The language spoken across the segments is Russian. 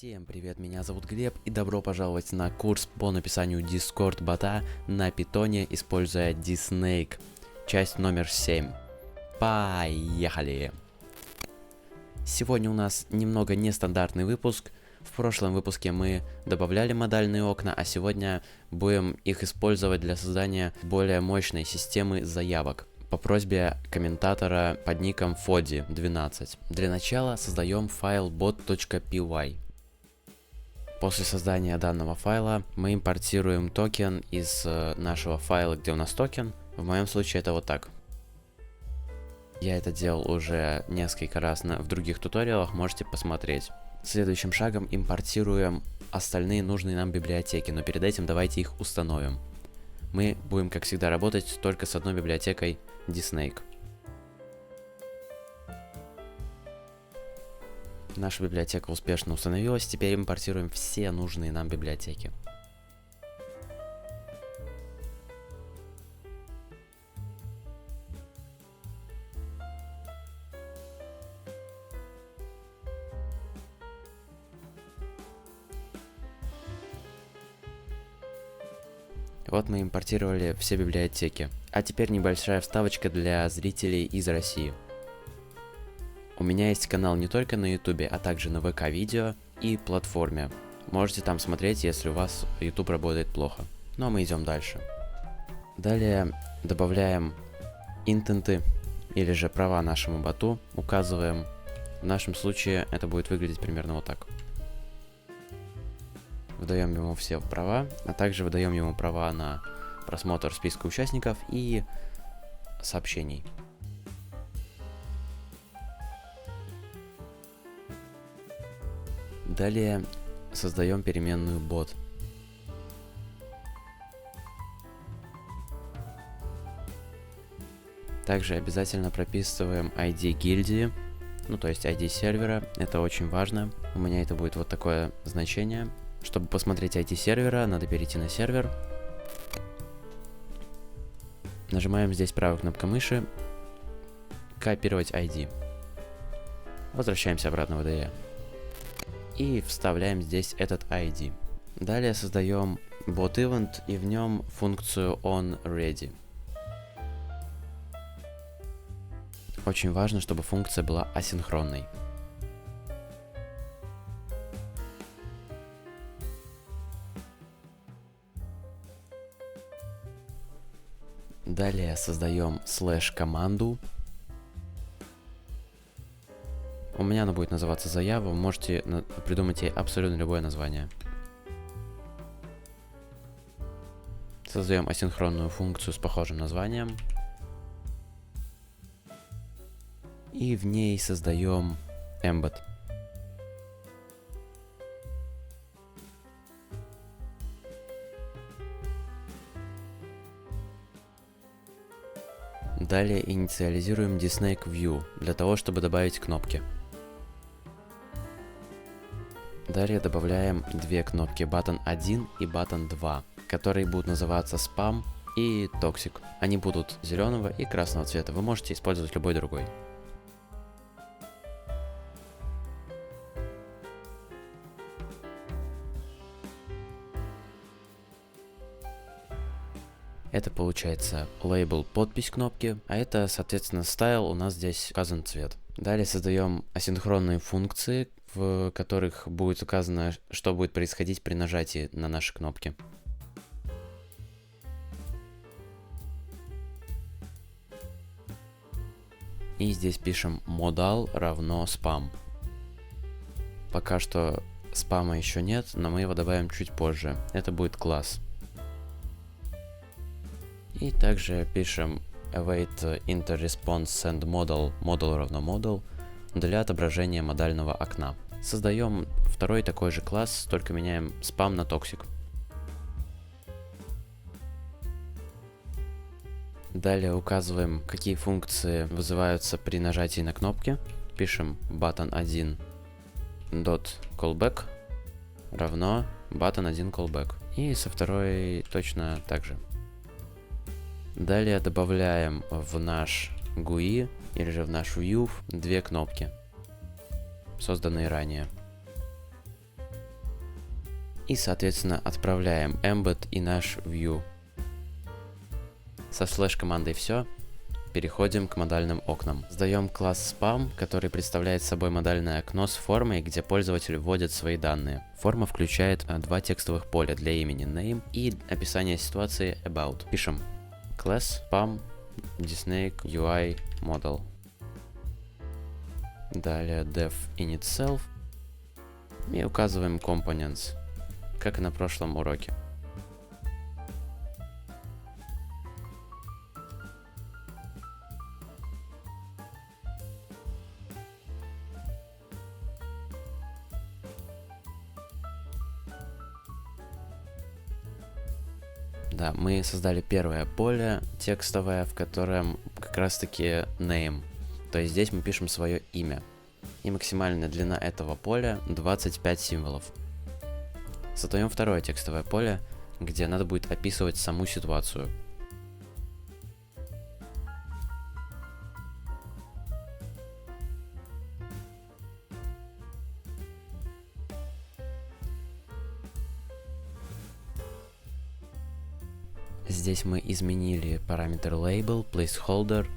Всем привет, меня зовут Глеб и добро пожаловать на курс по написанию Discord бота на питоне, используя DSnake, часть номер 7. Поехали! Сегодня у нас немного нестандартный выпуск. В прошлом выпуске мы добавляли модальные окна, а сегодня будем их использовать для создания более мощной системы заявок по просьбе комментатора под ником Fodi12. Для начала создаем файл bot.py. После создания данного файла мы импортируем токен из нашего файла, где у нас токен. В моем случае это вот так. Я это делал уже несколько раз в других туториалах, можете посмотреть. Следующим шагом импортируем остальные нужные нам библиотеки, но перед этим давайте их установим. Мы будем, как всегда, работать только с одной библиотекой DSnake. Наша библиотека успешно установилась, теперь импортируем все нужные нам библиотеки. Вот мы импортировали все библиотеки. А теперь небольшая вставочка для зрителей из России. У меня есть канал не только на YouTube, а также на ВК видео и платформе. Можете там смотреть, если у вас YouTube работает плохо. Ну а мы идем дальше. Далее добавляем интенты или же права нашему боту, указываем. В нашем случае это будет выглядеть примерно вот так. Выдаем ему все права, а также выдаем ему права на просмотр списка участников и сообщений. Далее создаем переменную bot. Также обязательно прописываем ID гильдии, ну то есть ID сервера, это очень важно. У меня это будет вот такое значение. Чтобы посмотреть ID сервера, надо перейти на сервер. Нажимаем здесь правой кнопкой мыши, копировать ID. Возвращаемся обратно в IDE. И вставляем здесь этот ID. Далее создаем bot event и в нем функцию onReady. Очень важно, чтобы функция была асинхронной. Далее создаем /команду. У меня она будет называться заява, вы можете придумать ей абсолютно любое название. Создаем асинхронную функцию с похожим названием. И в ней создаем embed. Далее инициализируем DSnake View для того, чтобы добавить кнопки. Далее добавляем две кнопки Button 1 и Button 2, которые будут называться Spam и Toxic. Они будут зеленого и красного цвета, вы можете использовать любой другой. Это получается лейбл подпись кнопки, а это, соответственно, стайл, у нас здесь указан цвет. Далее создаем асинхронные функции, в которых будет указано, что будет происходить при нажатии на наши кнопки. И здесь пишем modal равно spam. Пока что спама еще нет, но мы его добавим чуть позже. Это будет класс. И также пишем await interResponse send model, model равно model, для отображения модального окна. Создаем второй такой же класс, только меняем spam на toxic. Далее указываем, какие функции вызываются при нажатии на кнопки. Пишем button 1 .callback равно button 1 callback. И со второй точно так же. Далее добавляем в наш GUI или же в наш View две кнопки, созданные ранее. И, соответственно, отправляем embed и наш view. Со слэш командой все. Переходим к модальным окнам. Создаем класс spam, который представляет собой модальное окно с формой, где пользователь вводит свои данные. Форма включает два текстовых поля для имени name и описание ситуации about. Пишем class spam dsnake UI model. Далее def init self и указываем components, как и на прошлом уроке. Да, мы создали первое поле текстовое, в котором как раз таки name. То есть здесь мы пишем свое имя. И максимальная длина этого поля 25 символов. Создаем второе текстовое поле, где надо будет описывать саму ситуацию. Здесь мы изменили параметр label, placeholder,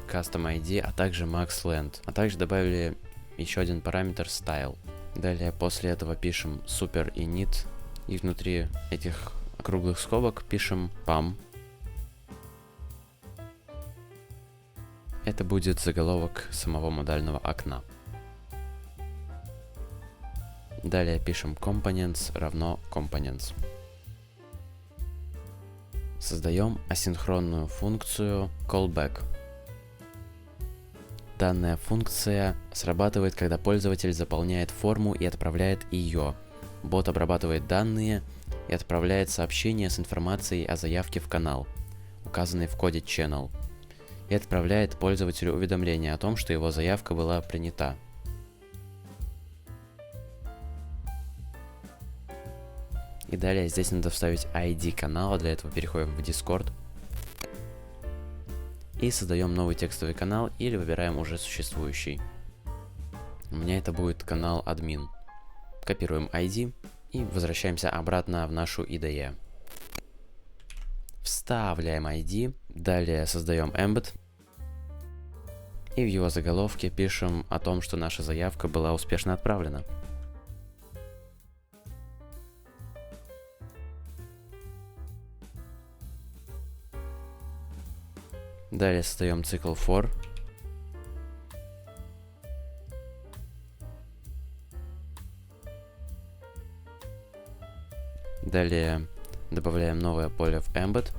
custom ID, а также max length, а также добавили еще один параметр style. Далее после этого пишем super init и внутри этих круглых скобок пишем pam. Это будет заголовок самого модального окна. Далее пишем components равно components. Создаем асинхронную функцию callback. Данная функция срабатывает, когда пользователь заполняет форму и отправляет ее. Бот обрабатывает данные и отправляет сообщение с информацией о заявке в канал, указанный в коде channel, и отправляет пользователю уведомление о том, что его заявка была принята. И далее здесь надо вставить ID канала, для этого переходим в Discord. И создаем новый текстовый канал или выбираем уже существующий. У меня это будет канал админ. Копируем ID и возвращаемся обратно в нашу IDE. Вставляем ID, далее создаем embed. И в его заголовке пишем о том, что наша заявка была успешно отправлена. Далее создаем цикл for. Далее добавляем новое поле в embed.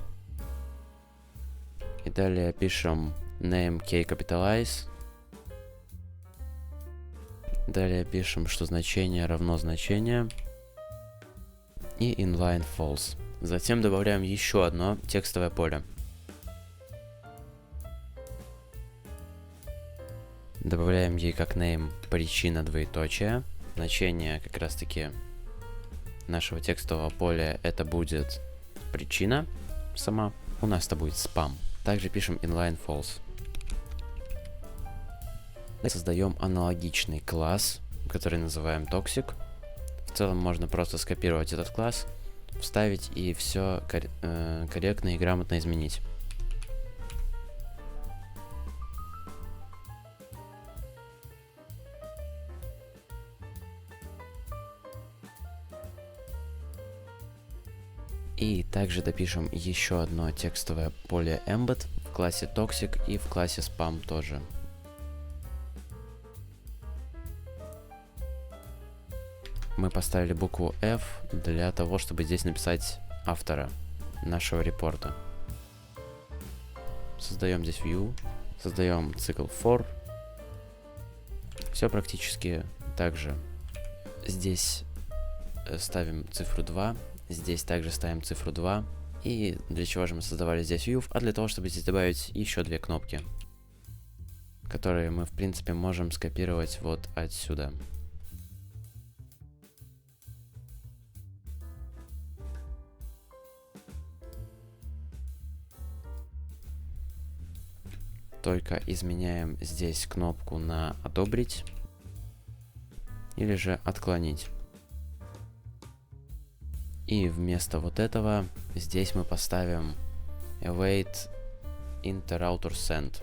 И далее пишем name k capitalize. Далее пишем, что значение равно значение. И inline false. Затем добавляем еще одно текстовое поле. Добавляем ей как name причина двоеточие. Значение как раз таки нашего текстового поля это будет причина сама. У нас это будет spam. Также пишем inline false. Создаем аналогичный класс, который называем toxic. В целом можно просто скопировать этот класс, вставить и все корректно и грамотно изменить. И также допишем еще одно текстовое поле embed в классе toxic и в классе spam тоже. Мы поставили букву F для того, чтобы здесь написать автора нашего репорта. Создаем здесь view, создаем цикл for. Все практически так же. Здесь ставим цифру 2. Здесь также ставим цифру 2. И для чего же мы создавали здесь view? А для того, чтобы здесь добавить еще две кнопки, которые мы в принципе можем скопировать вот отсюда. Только изменяем здесь кнопку на одобрить или же отклонить. И вместо вот этого здесь мы поставим await interrouter send.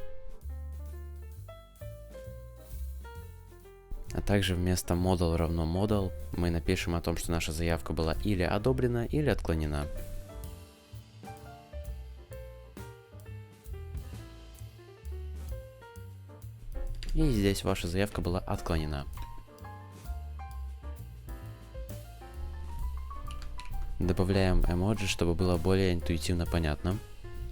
А также вместо model равно model мы напишем о том, что наша заявка была или одобрена, или отклонена. И здесь ваша заявка была отклонена. Добавляем эмоджи, чтобы было более интуитивно понятно.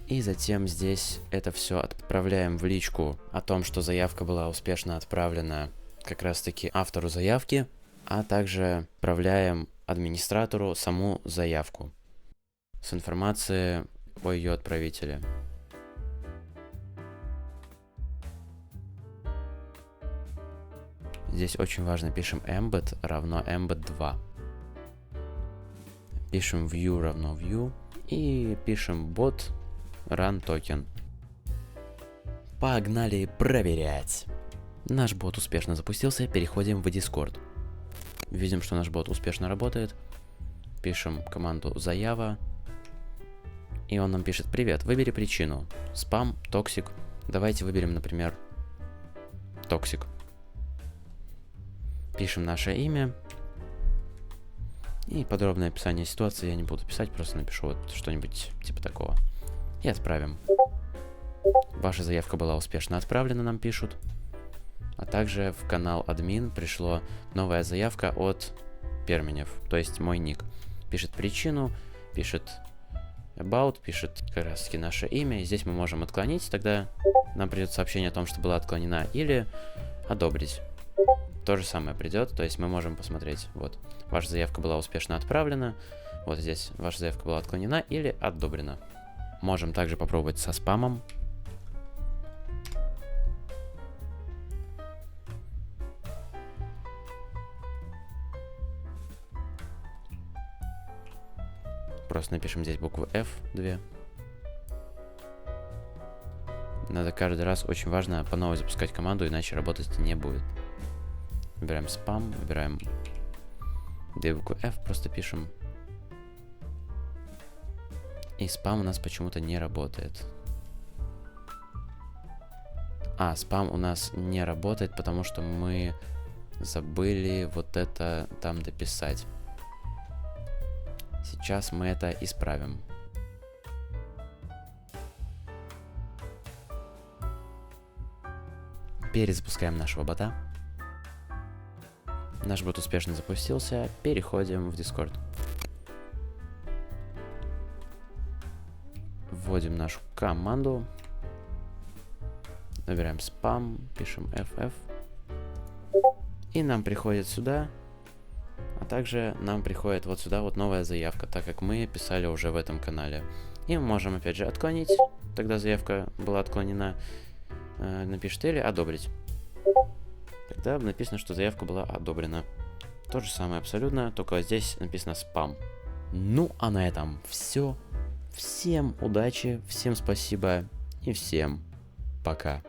И затем здесь это все отправляем в личку о том, что заявка была успешно отправлена как раз таки автору заявки, а также отправляем администратору саму заявку с информацией о ее отправителе. Здесь очень важно, пишем embed равно embed 2. Пишем view равно view и пишем bot run token. Погнали проверять! Наш бот успешно запустился, переходим в Discord. Видим, что наш бот успешно работает. Пишем команду заява. И он нам пишет: привет, выбери причину. Спам, токсик. Давайте выберем, например, токсик. Пишем наше имя. И подробное описание ситуации я не буду писать, просто напишу вот что-нибудь типа такого. И отправим. Ваша заявка была успешно отправлена, нам пишут. А также в канал админ пришло новая заявка от Перменев, то есть мой ник. Пишет причину, пишет about, пишет как раз таки наше имя. И здесь мы можем отклонить, тогда нам придет сообщение о том, что была отклонена, или одобрить. То же самое придет, то есть мы можем посмотреть, вот, ваша заявка была успешно отправлена, вот здесь ваша заявка была отклонена или одобрена. Можем также попробовать со спамом. Просто напишем здесь букву F 2. Надо каждый раз, очень важно, по новой запускать команду, иначе работать не будет. Выбираем спам, выбираем букву F, просто пишем. И спам у нас почему-то не работает. А, спам у нас не работает, потому что мы забыли вот это там дописать. Сейчас мы это исправим. Перезапускаем нашего бота. Наш бот успешно запустился. Переходим в Discord. Вводим нашу команду. Набираем спам, пишем FF. И нам приходит сюда. А также нам приходит вот сюда вот новая заявка, так как мы писали уже в этом канале. И мы можем опять же отклонить. Тогда заявка была отклонена. Напишите или одобрить. Тогда написано, что заявка была одобрена. То же самое абсолютно, только здесь написано спам. Ну, а на этом все. Всем удачи, всем спасибо и всем пока.